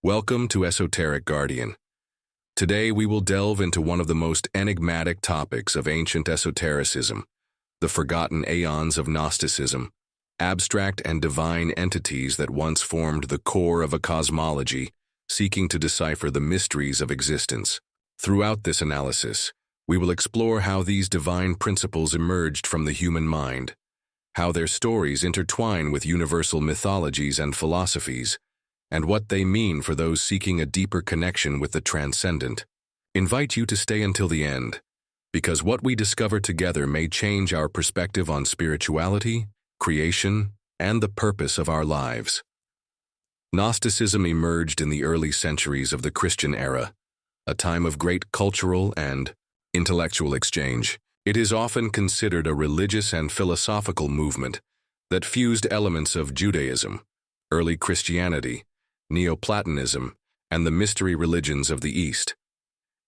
Welcome to Esoteric Guardian. Today we will delve into one of the most enigmatic topics of ancient esotericism, the forgotten aeons of Gnosticism, abstract and divine entities that once formed the core of a cosmology, seeking to decipher the mysteries of existence. Throughout this analysis, we will explore how these divine principles emerged from the human mind, how their stories intertwine with universal mythologies and philosophies, and what they mean for those seeking a deeper connection with the transcendent. Invite you to stay until the end, because what we discover together may change our perspective on spirituality, creation, and the purpose of our lives. Gnosticism emerged in the early centuries of the Christian era, a time of great cultural and intellectual exchange. It is often considered a religious and philosophical movement that fused elements of Judaism, early Christianity, Neoplatonism, and the mystery religions of the East.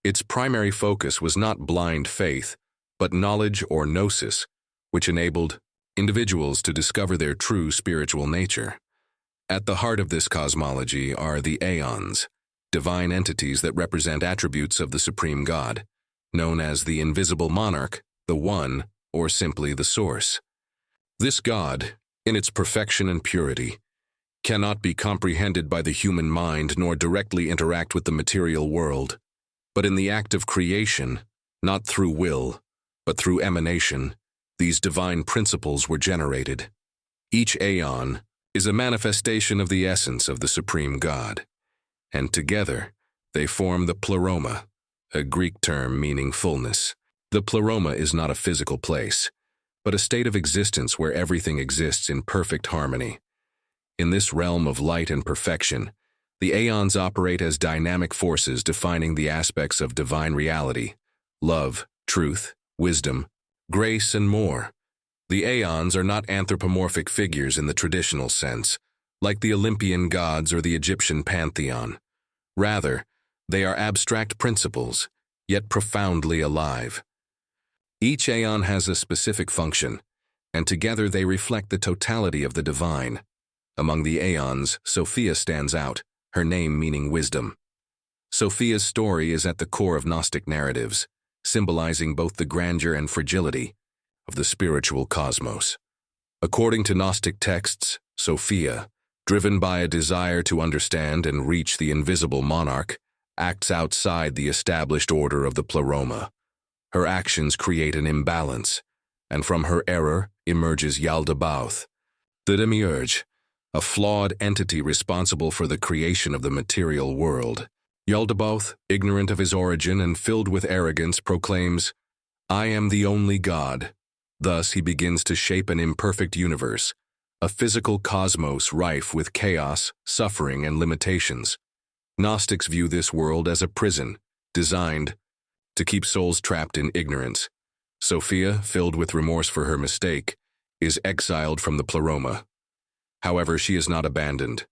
Its primary focus was not blind faith, but knowledge or gnosis, which enabled individuals to discover their true spiritual nature. At the heart of this cosmology are the aeons, divine entities that represent attributes of the supreme God, known as the invisible monarch, the One, or simply the Source. This God, in its perfection and purity, cannot be comprehended by the human mind nor directly interact with the material world. But in the act of creation, not through will, but through emanation, these divine principles were generated. Each aeon is a manifestation of the essence of the supreme God, and together they form the pleroma, a Greek term meaning fullness. The pleroma is not a physical place, but a state of existence where everything exists in perfect harmony. In this realm of light and perfection, the aeons operate as dynamic forces defining the aspects of divine reality, love, truth, wisdom, grace, and more. The aeons are not anthropomorphic figures in the traditional sense, like the Olympian gods or the Egyptian pantheon. Rather, they are abstract principles, yet profoundly alive. Each aeon has a specific function, and together they reflect the totality of the divine. Among the aeons, Sophia stands out, her name meaning wisdom. Sophia's story is at the core of Gnostic narratives, symbolizing both the grandeur and fragility of the spiritual cosmos. According to Gnostic texts, Sophia, driven by a desire to understand and reach the invisible monarch, acts outside the established order of the pleroma. Her actions create an imbalance, and from her error emerges Yaldabaoth, the demiurge, a flawed entity responsible for the creation of the material world. Yaldabaoth, ignorant of his origin and filled with arrogance, proclaims, "I am the only God." Thus he begins to shape an imperfect universe, a physical cosmos rife with chaos, suffering, and limitations. Gnostics view this world as a prison, designed to keep souls trapped in ignorance. Sophia, filled with remorse for her mistake, is exiled from the pleroma. However, she is not abandoned.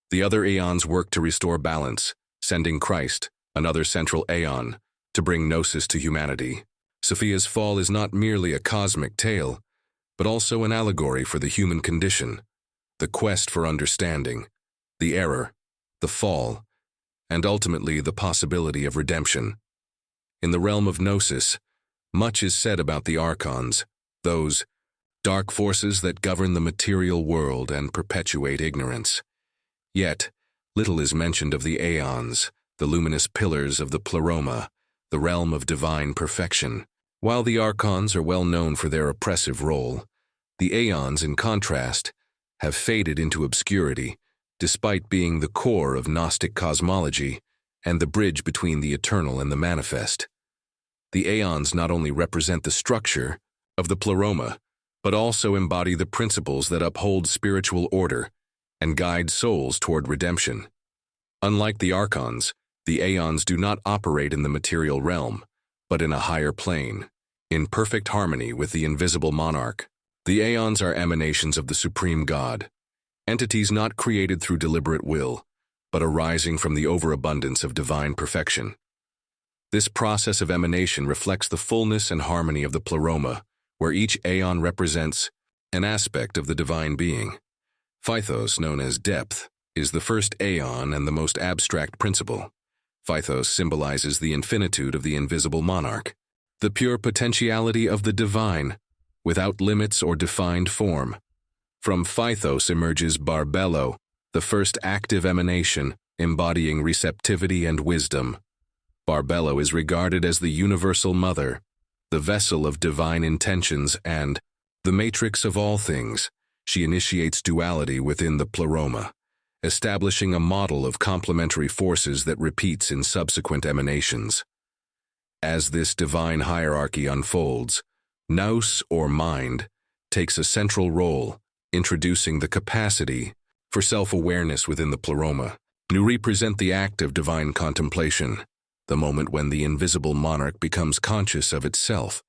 The other aeons work to restore balance, sending Christ, another central aeon, to bring gnosis to humanity. Sophia's fall is not merely a cosmic tale, but also an allegory for the human condition, the quest for understanding, the error, the fall, and ultimately the possibility of redemption. In the realm of gnosis, much is said about the archons, those dark forces that govern the material world and perpetuate ignorance. Yet, little is mentioned of the aeons, the luminous pillars of the pleroma, the realm of divine perfection. While the archons are well known for their oppressive role, the aeons, in contrast, have faded into obscurity, despite being the core of Gnostic cosmology and the bridge between the eternal and the manifest. The aeons not only represent the structure of the pleroma, but also embody the principles that uphold spiritual order and guide souls toward redemption. Unlike the archons, the aeons do not operate in the material realm, but in a higher plane, in perfect harmony with the invisible monarch. The aeons are emanations of the supreme God, entities not created through deliberate will, but arising from the overabundance of divine perfection. This process of emanation reflects the fullness and harmony of the pleroma, where each aeon represents an aspect of the divine being. Phythos, known as depth, is the first aeon and the most abstract principle. Phythos symbolizes the infinitude of the invisible monarch, the pure potentiality of the divine, without limits or defined form. From Phythos emerges Barbello, the first active emanation, embodying receptivity and wisdom. Barbello is regarded as the universal mother, the vessel of divine intentions and the matrix of all things. She initiates duality within the pleroma, establishing a model of complementary forces that repeats in subsequent emanations. As this divine hierarchy unfolds, nous, or mind, takes a central role, introducing the capacity for self-awareness within the pleroma. Nu represent the act of divine contemplation, the moment when the invisible monarch becomes conscious of itself.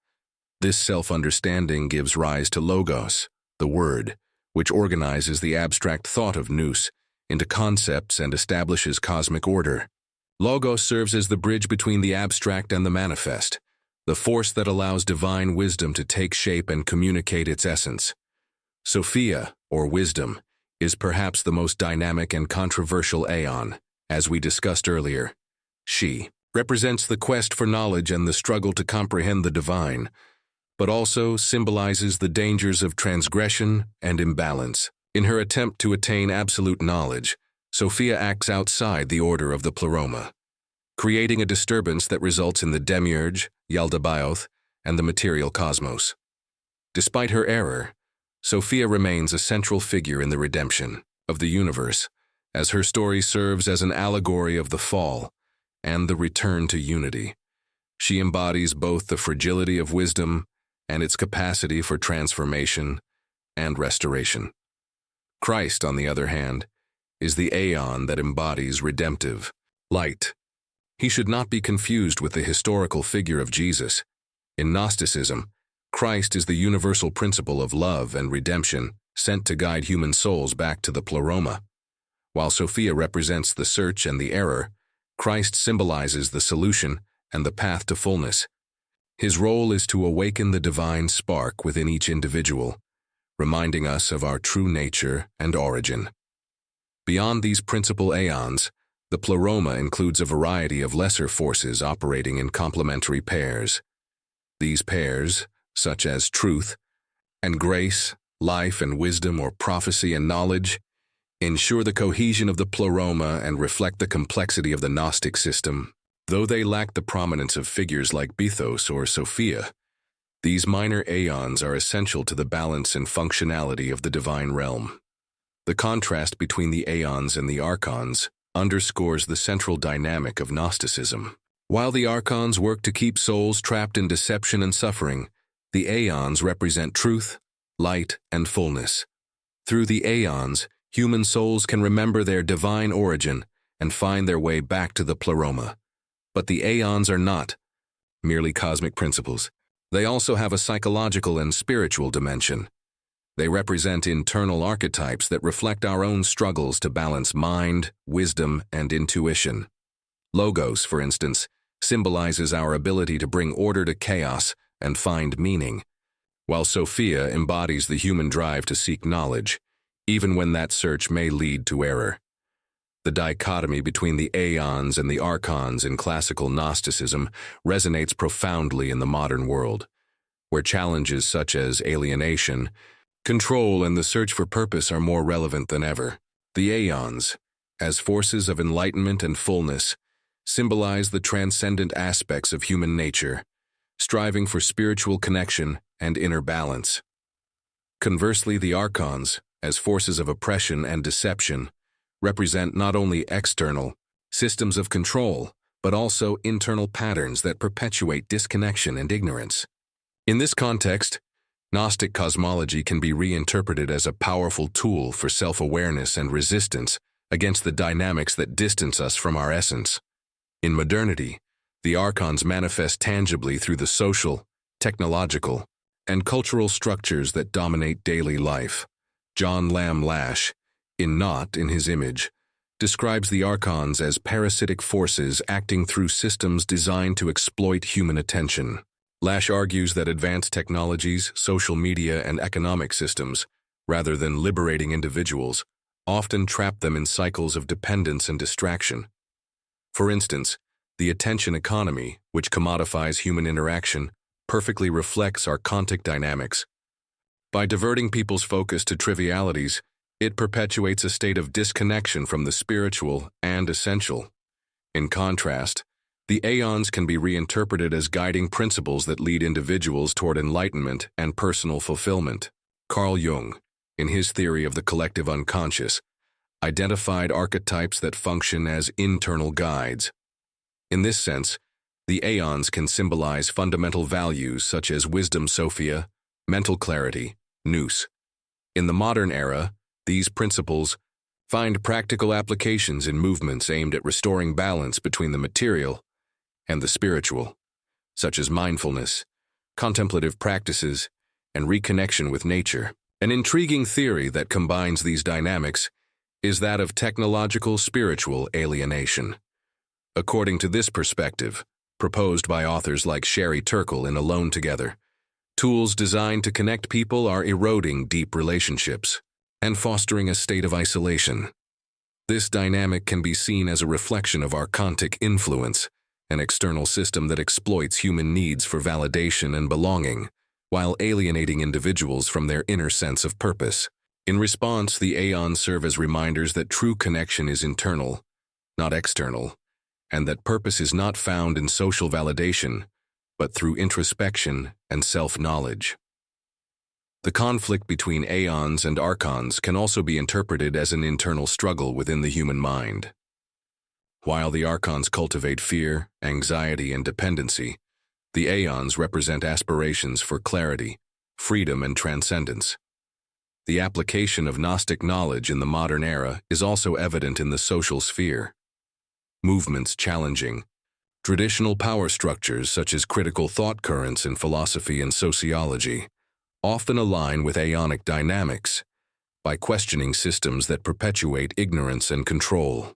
This self-understanding gives rise to logos, the word, which organizes the abstract thought of nous into concepts and establishes cosmic order. Logos serves as the bridge between the abstract and the manifest, the force that allows divine wisdom to take shape and communicate its essence. Sophia, or wisdom, is perhaps the most dynamic and controversial aeon, as we discussed earlier. She represents the quest for knowledge and the struggle to comprehend the divine, but also symbolizes the dangers of transgression and imbalance. In her attempt to attain absolute knowledge, Sophia acts outside the order of the pleroma, creating a disturbance that results in the demiurge, Yaldabaoth, and the material cosmos. Despite her error, Sophia remains a central figure in the redemption of the universe, as her story serves as an allegory of the fall and the return to unity. She embodies both the fragility of wisdom and its capacity for transformation and restoration. Christ, on the other hand, is the aeon that embodies redemptive light. He should not be confused with the historical figure of Jesus. In Gnosticism, Christ is the universal principle of love and redemption sent to guide human souls back to the pleroma. While Sophia represents the search and the error, Christ symbolizes the solution and the path to fullness. His role is to awaken the divine spark within each individual, reminding us of our true nature and origin. Beyond these principal aeons, the pleroma includes a variety of lesser forces operating in complementary pairs. These pairs, such as truth and grace, life and wisdom, or prophecy and knowledge, ensure the cohesion of the pleroma and reflect the complexity of the Gnostic system. Though they lack the prominence of figures like Bethos or Sophia, these minor aeons are essential to the balance and functionality of the divine realm. The contrast between the aeons and the archons underscores the central dynamic of Gnosticism. While the archons work to keep souls trapped in deception and suffering, the aeons represent truth, light, and fullness. Through the aeons, human souls can remember their divine origin and find their way back to the pleroma. But the aeons are not merely cosmic principles. They also have a psychological and spiritual dimension. They represent internal archetypes that reflect our own struggles to balance mind, wisdom, and intuition. Logos, for instance, symbolizes our ability to bring order to chaos and find meaning, while Sophia embodies the human drive to seek knowledge, even when that search may lead to error. The dichotomy between the aeons and the archons in classical Gnosticism resonates profoundly in the modern world, where challenges such as alienation, control, and the search for purpose are more relevant than ever. The aeons, as forces of enlightenment and fullness, symbolize the transcendent aspects of human nature, striving for spiritual connection and inner balance. Conversely, the archons, as forces of oppression and deception, represent not only external systems of control, but also internal patterns that perpetuate disconnection and ignorance. In this context, Gnostic cosmology can be reinterpreted as a powerful tool for self-awareness and resistance against the dynamics that distance us from our essence. In modernity, the archons manifest tangibly through the social, technological, and cultural structures that dominate daily life. John Lamb Lash, in Not in His Image, describes the archons as parasitic forces acting through systems designed to exploit human attention. Lash argues that advanced technologies, social media, and economic systems, rather than liberating individuals, often trap them in cycles of dependence and distraction. For instance, the attention economy, which commodifies human interaction, perfectly reflects our archontic dynamics. By diverting people's focus to trivialities, it perpetuates a state of disconnection from the spiritual and essential. In contrast, the aeons can be reinterpreted as guiding principles that lead individuals toward enlightenment and personal fulfillment. Carl Jung, in his theory of the collective unconscious, identified archetypes that function as internal guides. In this sense, the aeons can symbolize fundamental values such as wisdom, Sophia, mental clarity, nous. In the modern era, these principles find practical applications in movements aimed at restoring balance between the material and the spiritual, such as mindfulness, contemplative practices, and reconnection with nature. An intriguing theory that combines these dynamics is that of technological spiritual alienation. According to this perspective, proposed by authors like Sherry Turkle in Alone Together, tools designed to connect people are eroding deep relationships and fostering a state of isolation. This dynamic can be seen as a reflection of archontic influence, an external system that exploits human needs for validation and belonging, while alienating individuals from their inner sense of purpose. In response, the aeons serve as reminders that true connection is internal, not external, and that purpose is not found in social validation, but through introspection and self-knowledge. The conflict between aeons and archons can also be interpreted as an internal struggle within the human mind. While the archons cultivate fear, anxiety, and dependency, the aeons represent aspirations for clarity, freedom, and transcendence. The application of Gnostic knowledge in the modern era is also evident in the social sphere. Movements challenging traditional power structures such as critical thought currents in philosophy and sociology often align with aeonic dynamics by questioning systems that perpetuate ignorance and control.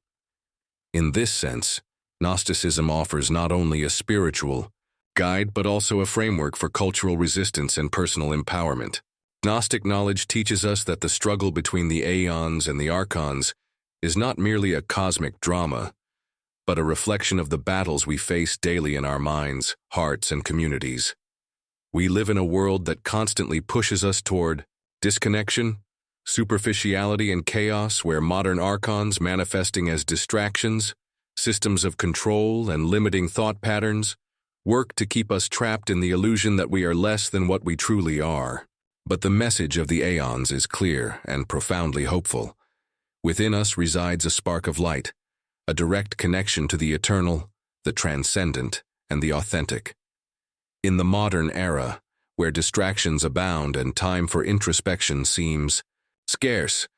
In this sense, Gnosticism offers not only a spiritual guide but also a framework for cultural resistance and personal empowerment. Gnostic knowledge teaches us that the struggle between the aeons and the archons is not merely a cosmic drama, but a reflection of the battles we face daily in our minds, hearts, and communities. We live in a world that constantly pushes us toward disconnection, superficiality, and chaos, where modern archons manifesting as distractions, systems of control, and limiting thought patterns work to keep us trapped in the illusion that we are less than what we truly are. But the message of the aeons is clear and profoundly hopeful. Within us resides a spark of light, a direct connection to the eternal, the transcendent, and the authentic. In the modern era, where distractions abound and time for introspection seems scarce,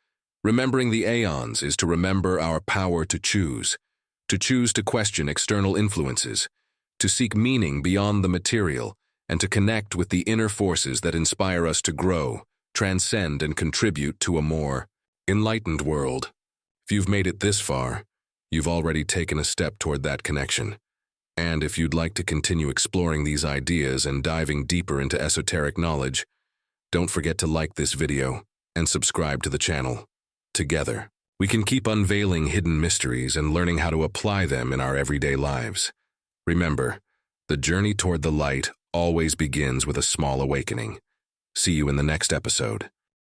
remembering the aeons is to remember our power to choose to question external influences, to seek meaning beyond the material, and to connect with the inner forces that inspire us to grow, transcend, and contribute to a more enlightened world. If you've made it this far, you've already taken a step toward that connection. And if you'd like to continue exploring these ideas and diving deeper into esoteric knowledge, don't forget to like this video and subscribe to the channel. Together, we can keep unveiling hidden mysteries and learning how to apply them in our everyday lives. Remember, the journey toward the light always begins with a small awakening. See you in the next episode.